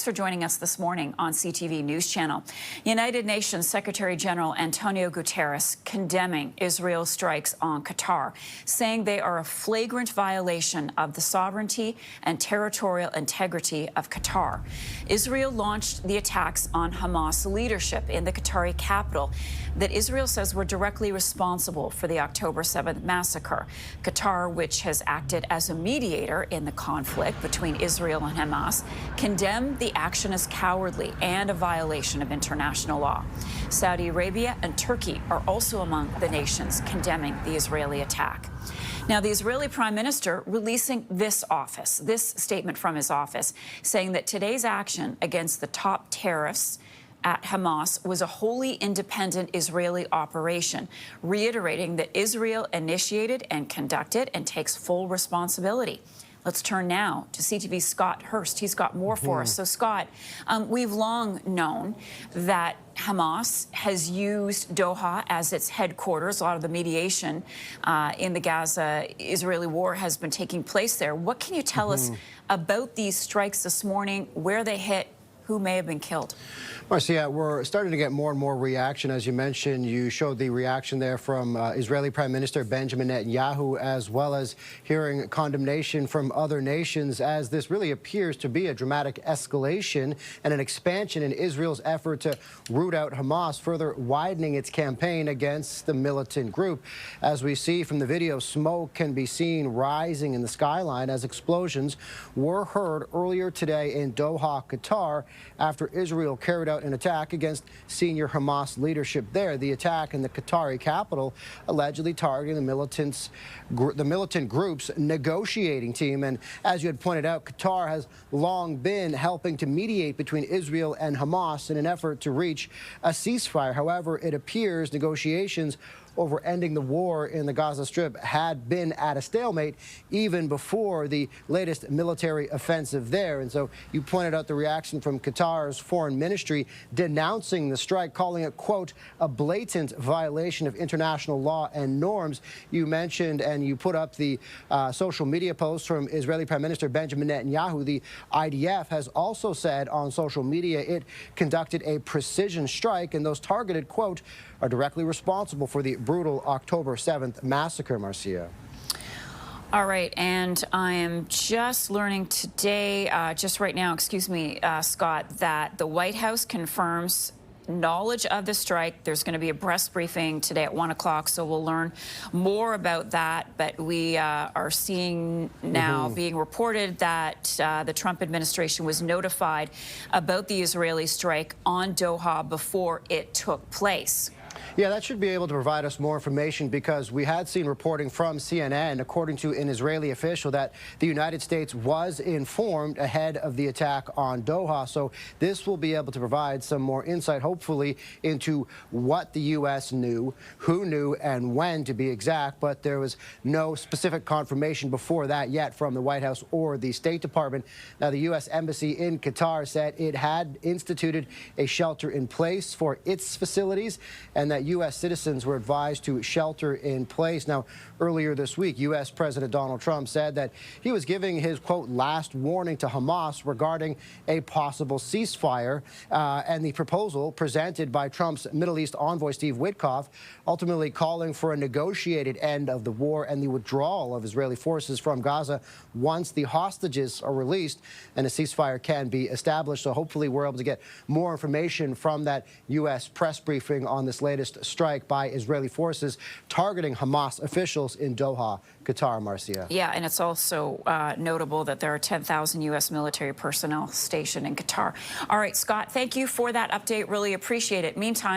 thanks for joining us this morning on CTV News Channel. United Nations Secretary General Antonio Guterres condemning Israel's strikes on Qatar, saying they are a flagrant violation of the sovereignty and territorial integrity of Qatar. Israel launched the attacks on Hamas leadership in the Qatari capital that Israel says were directly responsible for the October 7th massacre. Qatar, which has acted as a mediator in the conflict between Israel and Hamas, condemned the action as cowardly and a violation of international law. Saudi Arabia and Turkey are also among the nations condemning the Israeli attack. Now, the Israeli Prime Minister releasing this statement from his office, saying that today's action against the top terrorists at Hamas was a wholly independent Israeli operation, reiterating that Israel initiated and conducted and takes full responsibility. Let's turn now to CTV's Scott Hurst. He's got more for us. So, Scott, we've long known that Hamas has used Doha as its headquarters. A lot of the mediation in the Gaza-Israeli war has been taking place there. What can you tell us about these strikes this morning, where they hit, who may have been killed? Marcia, we're starting to get more and more reaction. As you mentioned, you showed the reaction there from Israeli Prime Minister Benjamin Netanyahu, as well as hearing condemnation from other nations, as this really appears to be a dramatic escalation and an expansion in Israel's effort to root out Hamas, further widening its campaign against the militant group. As we see from the video, smoke can be seen rising in the skyline as explosions were heard earlier today in Doha, Qatar, after Israel carried out an attack against senior Hamas leadership there. The attack in the Qatari capital allegedly targeting the militant group's negotiating team. And as you had pointed out, Qatar has long been helping to mediate between Israel and Hamas in an effort to reach a ceasefire. However, it appears negotiations over ending the war in the Gaza Strip had been at a stalemate even before the latest military offensive there. And so you pointed out the reaction from Qatar's foreign ministry denouncing the strike, calling it, quote, a blatant violation of international law and norms. You mentioned and you put up the social media posts from Israeli Prime Minister Benjamin Netanyahu. The IDF has also said on social media it conducted a precision strike, and those targeted, quote, are directly responsible for the brutal October 7th massacre, Marcia. All right, and I am just learning today, just right now, excuse me, Scott, that the White House confirms knowledge of the strike. There's going to be a press briefing today at 1 o'clock, so we'll learn more about that. But we are seeing now being reported that the Trump administration was notified about the Israeli strike on Doha before it took place. Yeah, that should be able to provide us more information, because we had seen reporting from CNN, according to an Israeli official, that the United States was informed ahead of the attack on Doha. So this will be able to provide some more insight, hopefully, into what the U.S. knew, who knew, and when, to be exact. But there was no specific confirmation before that yet from the White House or the State Department. Now, the U.S. Embassy in Qatar said it had instituted a shelter in place for its facilities, and that U.S. citizens were advised to shelter in place. Now, earlier this week, U.S. President Donald Trump said that he was giving his, quote, last warning to Hamas regarding a possible ceasefire, and the proposal presented by Trump's Middle East envoy, Steve Witkoff, ultimately calling for a negotiated end of the war and the withdrawal of Israeli forces from Gaza once the hostages are released and a ceasefire can be established. So hopefully we're able to get more information from that U.S. press briefing on this latest strike by Israeli forces targeting Hamas officials in Doha, Qatar, Marcia. Yeah, and it's also notable that there are 10,000 U.S. military personnel stationed in Qatar. All right, Scott, thank you for that update. Really appreciate it. Meantime,